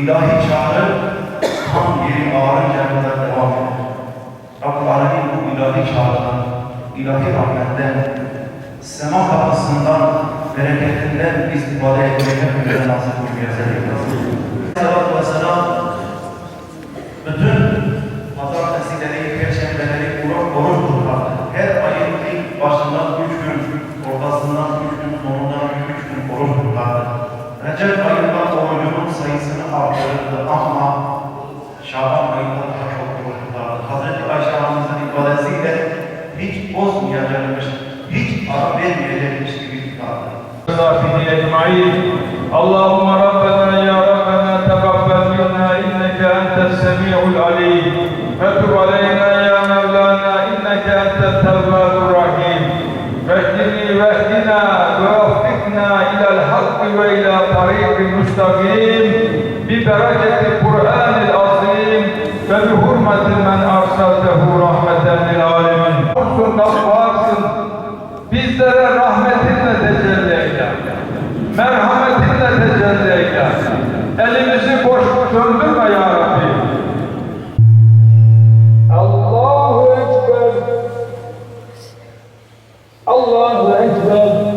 ilahi çağrı tam yeri ağrıncaya kadar devam eder. Rabbul Alemin bu ilahi çağrıdan, ilahi rahmetten, sema kapısından, bereketinden istifade etmeye hepimize nasip müyesser eylesin. Aleyhisselatü Vesselam bütün pazartesileri, perşembeleri oruç tutardı. Her ayın ilk başından 3 gün, ortasından 3 gün, sonundan 3 gün oruç tutardı. Recep ayında orucunun sayısını artırırdı ama Şaban ayında daha çok oruç tutardı. Hazreti Ayşe Hanım'ın ifadesiyle hiç bozmayacakmış, hiç ara vermeyecekmiş gibi tutardı. Allahümme Rabbena ya Rabbena tegabbel minna inneke entes semi'ul alim ve tub aleyna ya Mevlana inneke entet tevvabur rahim vehdini vehdina ve vaffikna ilal hakkı ve ila tariqi müstakim bi bereketi Kur'anil azim ve bi hurmeti men arsaltehu rahmeten lil alemin. Olsun da varsın, bizlere rahmetinle tecelli eyle, merhametinle tecelli eyle, elimizi boş söndürme ya Rabbi. Allahu Ekber, Allahu Ekber.